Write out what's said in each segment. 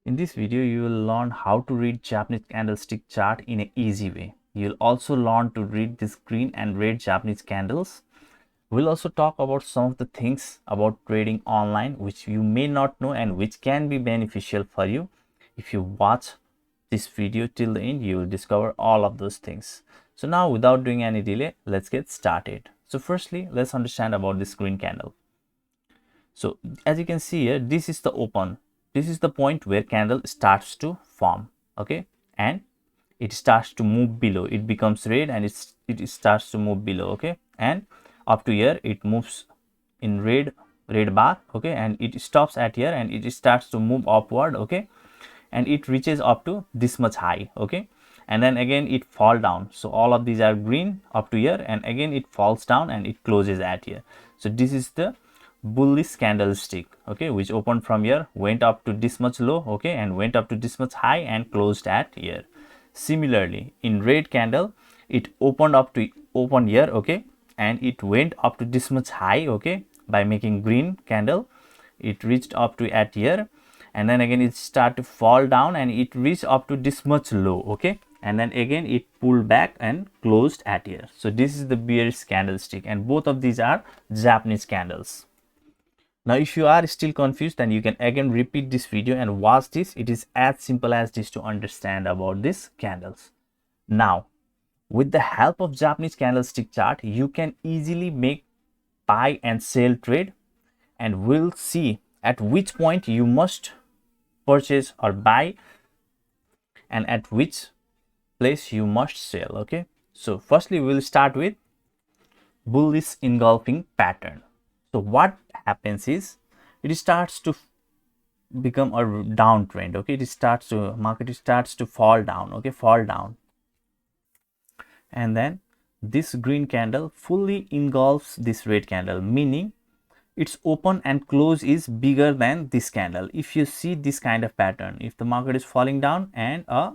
In this video, you will learn how to read Japanese candlestick chart in an easy way. You'll also learn to read this green and red Japanese candles. We'll also talk about some of the things about trading online which you may not know and which can be beneficial for you. If you watch this video till the end, you will discover all of those things. So now, without doing any delay, let's get started. So firstly, let's understand about this green candle. So as you can see here, this is the open. This is the point where candle starts to form, okay, and it starts to move below. It becomes red and it starts to move below, okay, and up to here it moves in red bar, okay, and it stops at here and it starts to move upward, okay, and it reaches up to this much high, okay, and then again it fall down. So all of these are green up to here, and again it falls down and it closes at here. So this is the bullish candlestick, okay, which opened from here, went up to this much low, okay, and went up to this much high and closed at here. Similarly, in red candle, it opened here, okay, and it went up to this much high, okay, by making green candle. It reached up to at here, and then again it start to fall down and it reached up to this much low, okay, and then again it pulled back and closed at here. So this is the bearish candlestick, and both of these are Japanese candles. Now, if you are still confused, then you can again repeat this video and watch this. It is as simple as this to understand about these candles. Now, with the help of Japanese candlestick chart, you can easily make buy and sell trade, and we'll see at which point you must purchase or buy and at which place you must sell, okay. So firstly, we'll start with bullish engulfing pattern. So what happens is it starts to become a downtrend, okay, market starts to fall down, okay, and then this green candle fully engulfs this red candle, meaning its open and close is bigger than this candle. If you see this kind of pattern, if the market is falling down and a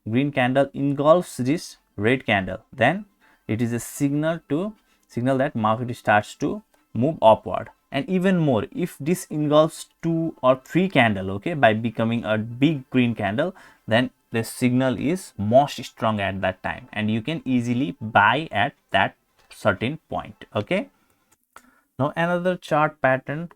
green candle engulfs this red candle, then it is a signal that market starts to move upward. And even more, if this engulfs 2 or 3 candle, okay, by becoming a big green candle, then the signal is most strong at that time and you can easily buy at that certain point, okay. Now another chart pattern,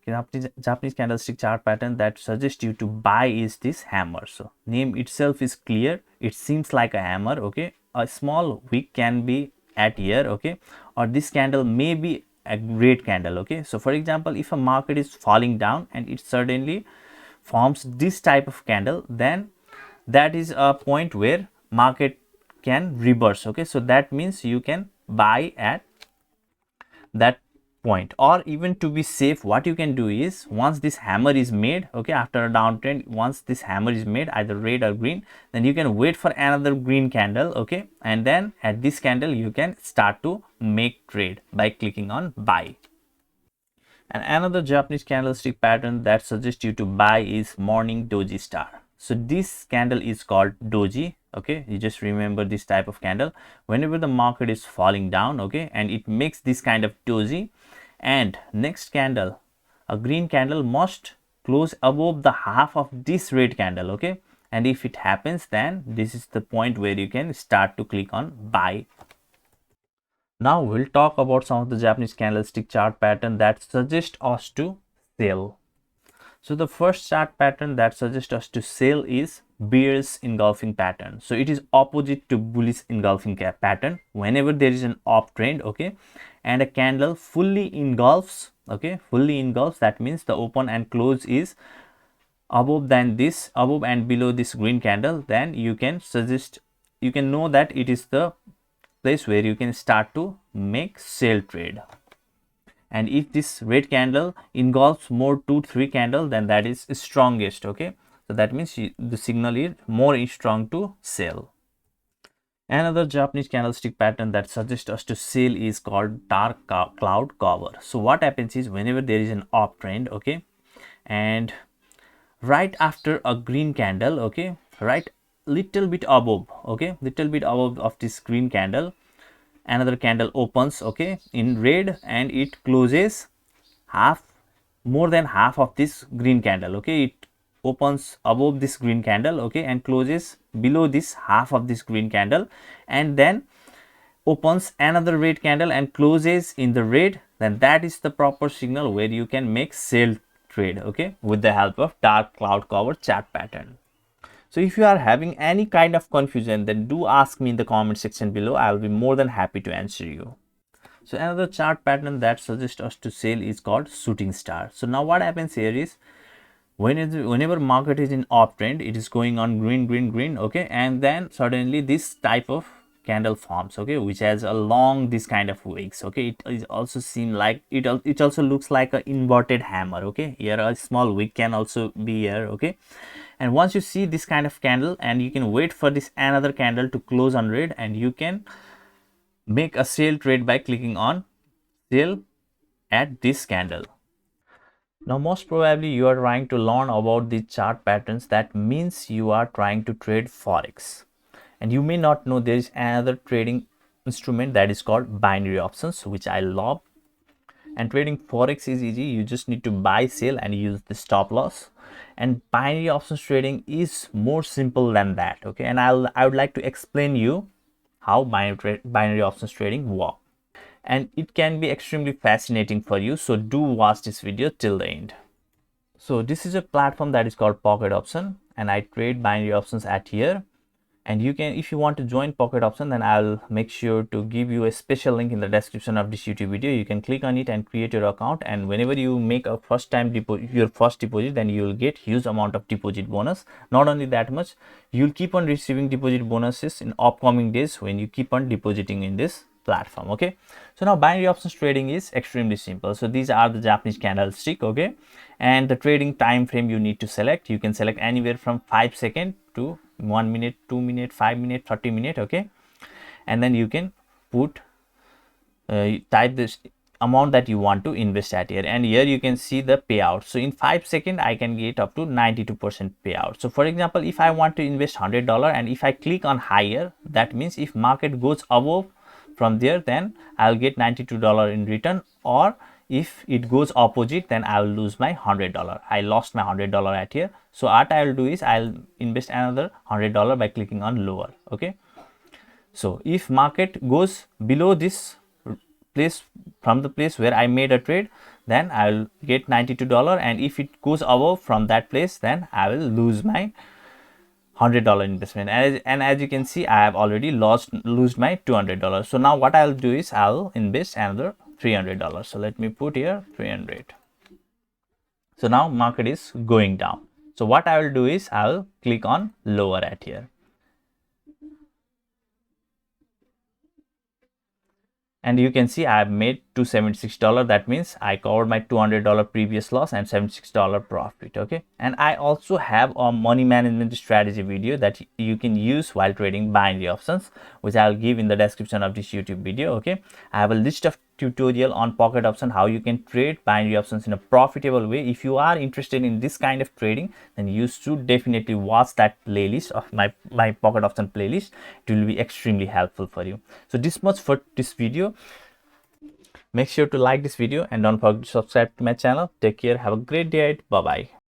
Japanese candlestick chart pattern that suggests you to buy is this hammer. So name itself is clear, it seems like a hammer, okay. A small wick can be at here, okay, or this candle may be a red candle, okay. So for example, if a market is falling down and it suddenly forms this type of candle, then that is a point where market can reverse, okay. So that means you can buy at that point. Or even to be safe, what you can do is, once this hammer is made, okay, after a downtrend, once this hammer is made either red or green, then you can wait for another green candle, okay, and then at this candle you can start to make trade by clicking on buy. And another Japanese candlestick pattern that suggests you to buy is morning doji star. So this candle is called doji, okay. You just remember this type of candle whenever the market is falling down, okay, and it makes this kind of doji, and next candle, a green candle, must close above the half of this red candle, okay, and if it happens, then this is the point where you can start to click on buy. Now we'll talk about some of the Japanese candlestick chart pattern that suggest us to sell. So the first chart pattern that suggests us to sell is bearish engulfing pattern. So it is opposite to bullish engulfing pattern. Whenever there is an uptrend, okay, and a candle fully engulfs, okay, that means the open and close is above and below this green candle, then you can know that it is the place where you can start to make sell trade. And if this red candle engulfs more 2-3 candle, then that is strongest, okay. So that means the signal is more strong to sell. Another Japanese candlestick pattern that suggests us to sell is called dark cloud cover. So what happens is, whenever there is an uptrend, okay, and right after a green candle, okay, right little bit above of this green candle, another candle opens, okay, in red, and it closes more than half of this green candle, okay. It opens above this green candle, okay, and closes below this half of this green candle, and then opens another red candle and closes in the red, then that is the proper signal where you can make sell trade, okay, with the help of dark cloud cover chart pattern. So if you are having any kind of confusion, then do ask me in the comment section below. I will be more than happy to answer you. So another chart pattern that suggests us to sell is called shooting star. So now what happens here is, whenever market is in uptrend, it is going on green, green, green, okay, and then suddenly this type of candle forms, okay, which has a long this kind of wicks, okay. It is also seen like it also looks like an inverted hammer, okay. Here a small wick can also be here, okay. And once you see this kind of candle, and you can wait for this another candle to close on red, and you can make a sell trade by clicking on sell at this candle. Now most probably you are trying to learn about the chart patterns. That means you are trying to trade forex, and you may not know there is another trading instrument that is called binary options, which I love. And trading forex is easy. You just need to buy, sell, and use the stop loss. And binary options trading is more simple than that, okay. And I would like to explain you how binary options trading work, and it can be extremely fascinating for you. So do watch this video till the end. So this is a platform that is called Pocket Option, and I trade binary options at here. And you can, if you want to join Pocket Option, then I'll make sure to give you a special link in the description of this YouTube video. You can click on it and create your account, and whenever you make a first time deposit, your first deposit, then you will get huge amount of deposit bonus. Not only that much, you'll keep on receiving deposit bonuses in upcoming days when you keep on depositing in this platform, okay. So now binary options trading is extremely simple. So these are the Japanese candlestick, okay, and the trading time frame you need to select. You can select anywhere from 5 seconds to 1 minute, 2 minute, 5 minute, 30 minute, okay. And then you can put type this amount that you want to invest at here, and here you can see the payout. So in 5 seconds I can get up to 92% payout. So for example, if I want to invest $100, and if I click on higher, that means if market goes above from there, then I'll get $92 in return, or if it goes opposite, then I'll lose my $100. I lost my $100 at here. So what I'll do is I'll invest another $100 by clicking on lower, okay. So if market goes below this place, from the place where I made a trade, then I'll get $92, and if it goes above from that place, then I will lose my $100 investment. And as you can see, I have already lost my $200. So now what I'll do is I'll invest another $300. So let me put here 300. So now market is going down. So what I will do is I'll click on lower at here, and you can see I have made $276. That means I covered my $200 previous loss and $76 profit, okay. And I also have a money management strategy video that you can use while trading binary options, which I'll give in the description of this YouTube video, okay. I have a list of tutorial on Pocket Option, how you can trade binary options in a profitable way. If you are interested in this kind of trading, then you should definitely watch that playlist of my Pocket Option playlist. It will be extremely helpful for you. So this much for this video. Make sure to like this video, and don't forget to subscribe to my channel. Take care, have a great day. Bye bye.